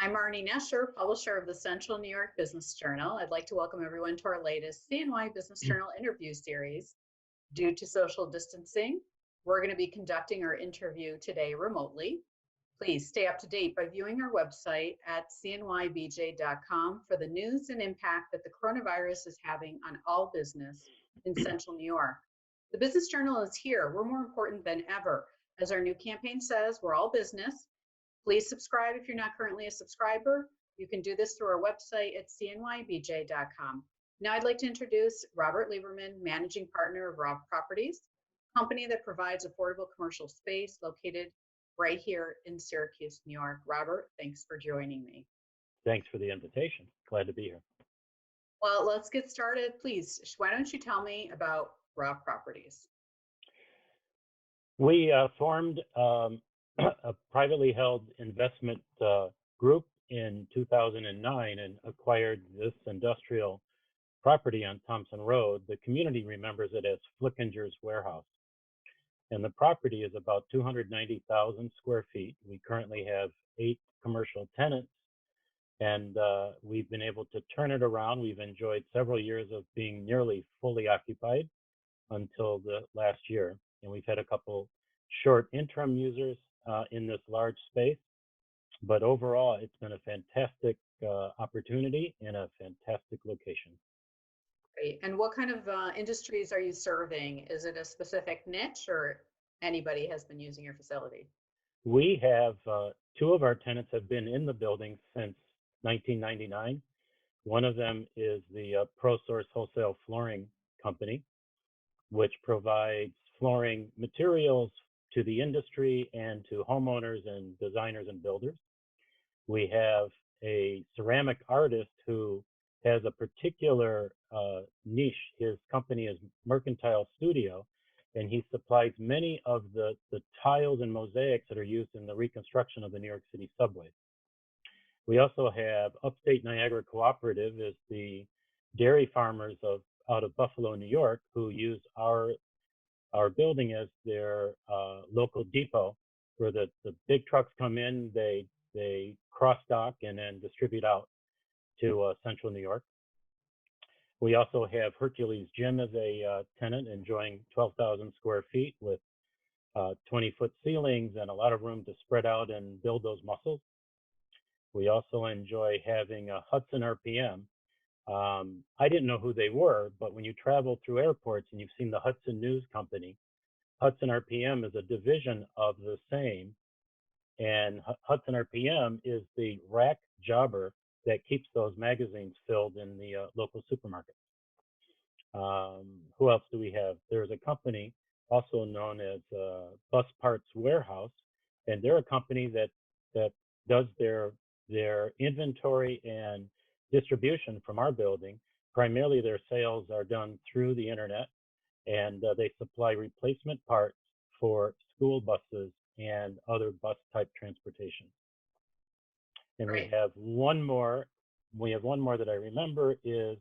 I'm Arnie Nesher, publisher of the Central New York Business Journal. I'd like to welcome everyone to our latest CNY Business Journal interview series. Due to social distancing, we're going to be conducting our interview today remotely. Please stay up to date by viewing our website at CNYBJ.com for the news and impact that the coronavirus is having on all business in Central New York. The Business Journal is here. We're more important than ever. As our new campaign says, we're all business. Please subscribe if you're not currently a subscriber. You can do this through our website at CNYBJ.com. Now I'd like to introduce Robert Lieberman, Managing Partner of Rav Properties, a company that provides affordable commercial space located right here in Syracuse, New York. Robert, thanks for joining me. Thanks for the invitation. Glad to be here. Well, let's get started. Please, why don't you tell me about Rav Properties? We formed a privately held investment group in 2009 and acquired this industrial property on Thompson Road. The community remembers it as Flickinger's Warehouse. And the property is about 290,000 square feet. We currently have 8 commercial tenants, and we've been able to turn it around. We've enjoyed several years of being nearly fully occupied until the last year. And we've had a couple short interim users in this large space, but overall it's been a fantastic opportunity and a fantastic location. Great. And what kind of industries are you serving? Is it a specific niche or anybody has been using your facility? We have 2 of our tenants have been in the building since 1999. One of them is the ProSource Wholesale Flooring Company, which provides flooring materials to the industry and to homeowners and designers and builders. We have a ceramic artist who has a particular niche. His company is Mercantile Studio, and he supplies many of the tiles and mosaics that are used in the reconstruction of the New York City subways. We also have Upstate Niagara Cooperative, is the dairy farmers out of Buffalo, New York, who use our building as their local depot, where the big trucks come in, they cross dock and then distribute out to central New York. We also have Hercules Gym as a tenant, enjoying 12,000 square feet with 20-foot ceilings and a lot of room to spread out and build those muscles. We also enjoy having a Hudson RPM. I didn't know who they were, but when you travel through airports and you've seen the Hudson News Company, Hudson RPM is a division of the same, and Hudson RPM is the rack jobber that keeps those magazines filled in the local supermarket. Who else do we have? There's a company also known as Bus Parts Warehouse, and they're a company that does their inventory and distribution from our building. Primarily their sales are done through the internet, and they supply replacement parts for school buses and other bus type transportation. And Great. we have one more that I remember is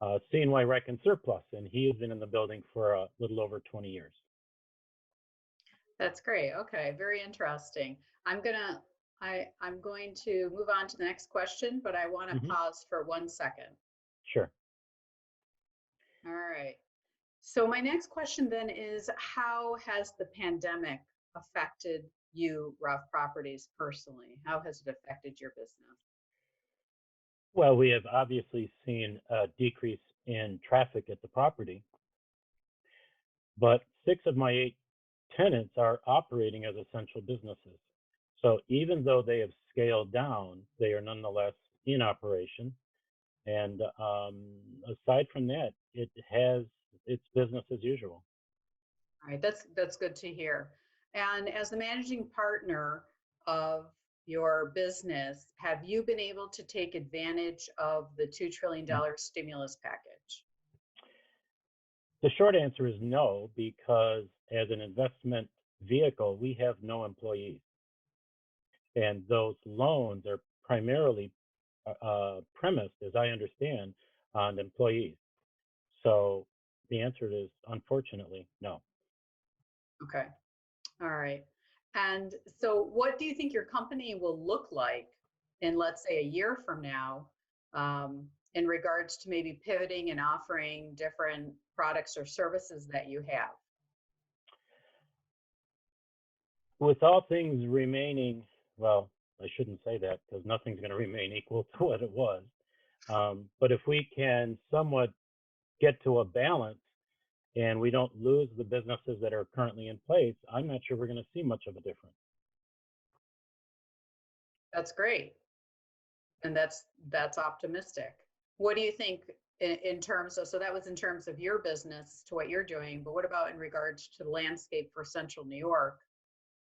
CNY Rec and Surplus, and he has been in the building for a little over 20 years. That's great. Okay, very interesting. I'm going to move on to the next question, but I want to pause for 1 second. Sure. All right. So my next question then is, how has the pandemic affected you, Rav Properties, personally? How has it affected your business? Well, we have obviously seen a decrease in traffic at the property, but 6 of my 8 tenants are operating as essential businesses. So even though they have scaled down, they are nonetheless in operation. And aside from that, it's business as usual. All right, that's good to hear. And as the managing partner of your business, have you been able to take advantage of the $2 trillion stimulus package? The short answer is no, because as an investment vehicle, we have no employees. And those loans are primarily premised, as I understand, on employees. So the answer is, unfortunately, no. Okay. All right. And so what do you think your company will look like in, let's say, a year from now, in regards to maybe pivoting and offering different products or services that you have? With all things remaining, well, I shouldn't say that because nothing's going to remain equal to what it was. But if we can somewhat get to a balance and we don't lose the businesses that are currently in place, I'm not sure we're going to see much of a difference. That's great. And that's optimistic. What do you think in terms of, so that was in terms of your business to what you're doing, but what about in regards to the landscape for Central New York?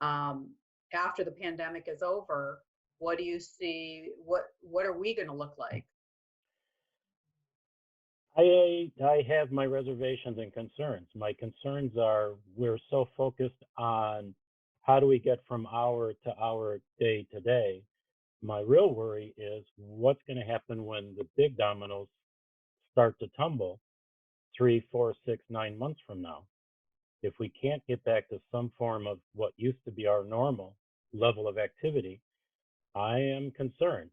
Um, After the pandemic is over, what do you see? What are we going to look like? I have my reservations and concerns. My concerns are we're so focused on how do we get from hour to hour, day to day. My real worry is what's going to happen when the big dominoes start to tumble 3, 4, 6, 9 months from now. If we can't get back to some form of what used to be our normal level of activity, I am concerned.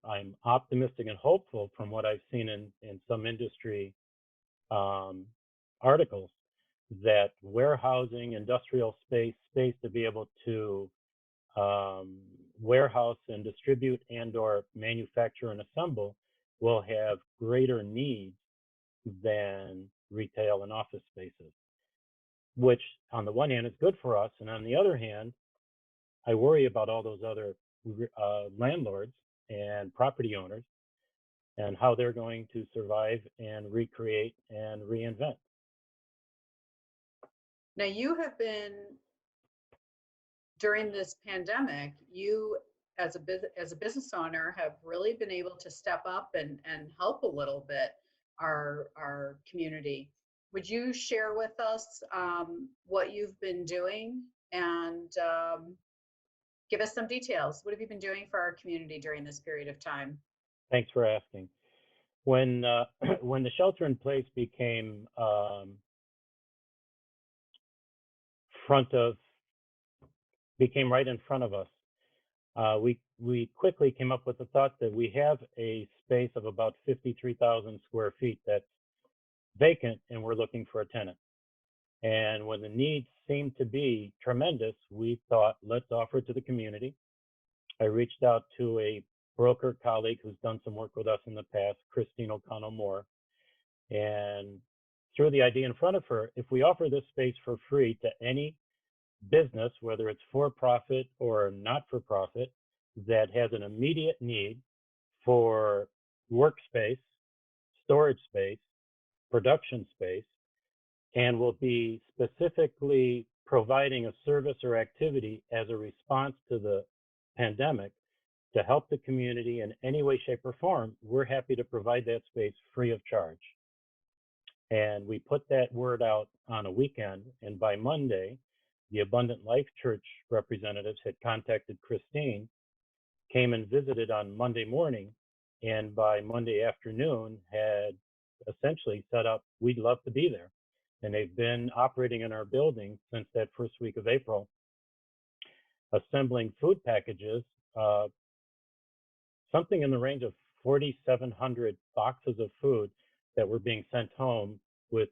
I'm optimistic and hopeful from what I've seen in some industry articles that warehousing, industrial space to be able to warehouse and distribute and/or manufacture and assemble will have greater needs than retail and office spaces, which on the one hand is good for us, and on the other hand, I worry about all those other landlords and property owners and how they're going to survive and recreate and reinvent. Now, you have been, during this pandemic, you as a business owner have really been able to step up and help a little bit our community. Would you share with us what you've been doing and give us some details? What have you been doing for our community during this period of time? Thanks for asking. When when the shelter in place front of became right in front of us, we quickly came up with the thought that we have a space of about 53,000 square feet that's vacant, and we're looking for a tenant. And when the needs seemed to be tremendous, we thought, let's offer it to the community. I reached out to a broker colleague who's done some work with us in the past, Christine O'Connell Moore, and threw the idea in front of her. If we offer this space for free to any business, whether it's for profit or not for profit, that has an immediate need for workspace, storage space, production space, and will be specifically providing a service or activity as a response to the pandemic to help the community in any way, shape, or form, we're happy to provide that space free of charge. And we put that word out on a weekend, and by Monday, the Abundant Life Church representatives had contacted Christine, came and visited on Monday morning, and by Monday afternoon had essentially set up, we'd love to be there. And they've been operating in our building since that first week of April, assembling food packages, something in the range of 4,700 boxes of food that were being sent home with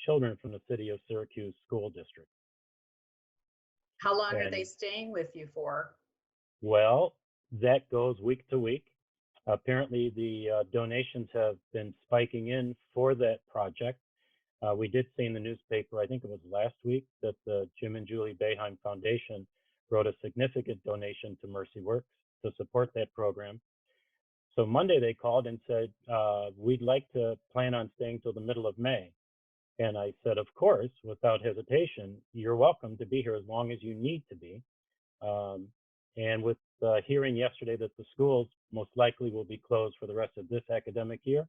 children from the city of Syracuse school district. How long are they staying with you for? Well, that goes week to week. Apparently, the donations have been spiking in for that project. We did see in the newspaper, I think it was last week, that the Jim and Julie Boeheim Foundation wrote a significant donation to Mercy Works to support that program. So Monday they called and said, we'd like to plan on staying till the middle of May. And I said, of course, without hesitation, you're welcome to be here as long as you need to be. And with hearing yesterday that the schools most likely will be closed for the rest of this academic year,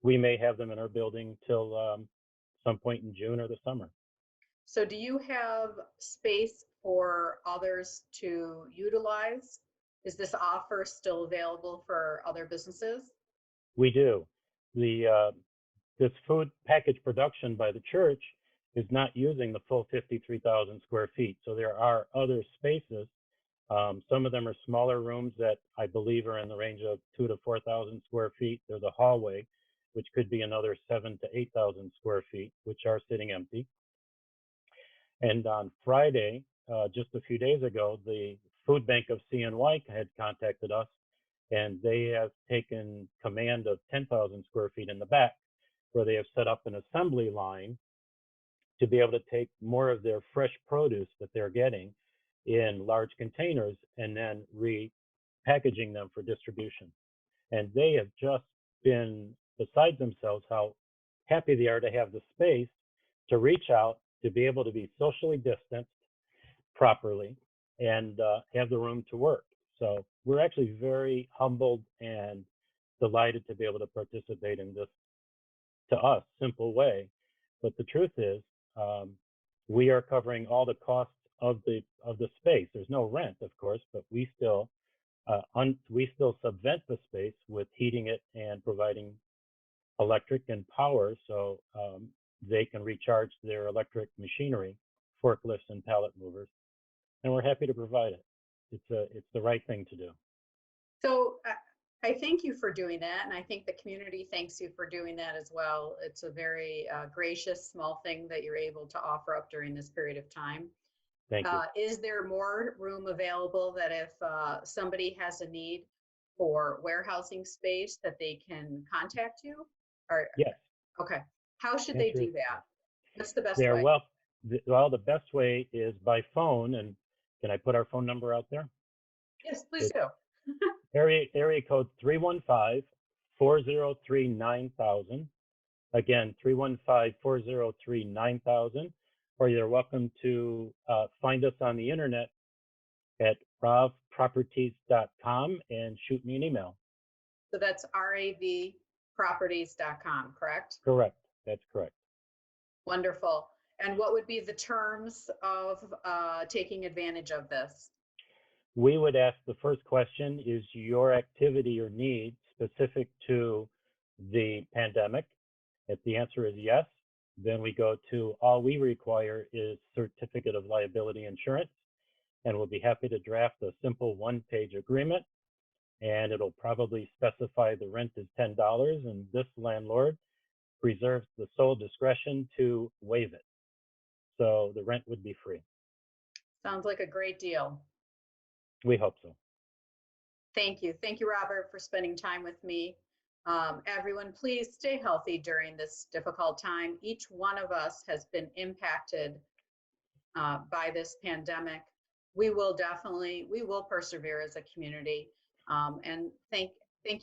we may have them in our building till some point in June or the summer. So do you have space for others to utilize? Is this offer still available for other businesses? We do. This food package production by the church is not using the full 53,000 square feet. So there are other spaces. Some of them are smaller rooms that I believe are in the range of 2,000 to 4,000 square feet. There's a hallway, which could be another 7,000 to 8,000 square feet, which are sitting empty. And on Friday, just a few days ago, the food bank of CNY had contacted us, and they have taken command of 10,000 square feet in the back, where they have set up an assembly line to be able to take more of their fresh produce that they're getting in large containers and then repackaging them for distribution. And they have just been beside themselves how happy they are to have the space to reach out, to be able to be socially distanced properly, and have the room to work. So we're actually very humbled and delighted to be able to participate in this, to us, simple way. But the truth is, we are covering all the costs of the space. There's no rent, of course, but we still subvent the space with heating it and providing electric and power, so they can recharge their electric machinery, forklifts and pallet movers, and we're happy to provide it. It's the right thing to do. So I thank you for doing that, and I think the community thanks you for doing that as well. It's a very gracious, small thing that you're able to offer up during this period of time. Thank you. Is there more room available that if somebody has a need for warehousing space that they can contact you? Or, Yes. okay. How should they do that? What's the best way? Well, the best way is by phone, and can I put our phone number out there? Yes, please do. Area code 315-403-9000. Again, 315-403-9000. Or you're welcome to find us on the internet at ravproperties.com and shoot me an email. So that's ravproperties.com, correct? Correct. That's correct. Wonderful. And what would be the terms of taking advantage of this? We would ask, the first question, is your activity or need specific to the pandemic? If the answer is yes, then we go to all we require is certificate of liability insurance, and we'll be happy to draft a simple one-page agreement, and it'll probably specify the rent is $10, and this landlord reserves the sole discretion to waive it. So the rent would be free. Sounds like a great deal. We hope so. Thank you. Thank you, Robert, for spending time with me. Everyone, please stay healthy during this difficult time. Each one of us has been impacted by this pandemic. We will persevere as a community. And thank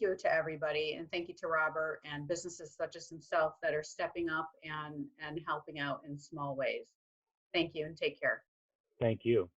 you to everybody, and thank you to Robert and businesses such as himself that are stepping up and helping out in small ways. Thank you, and take care. Thank you.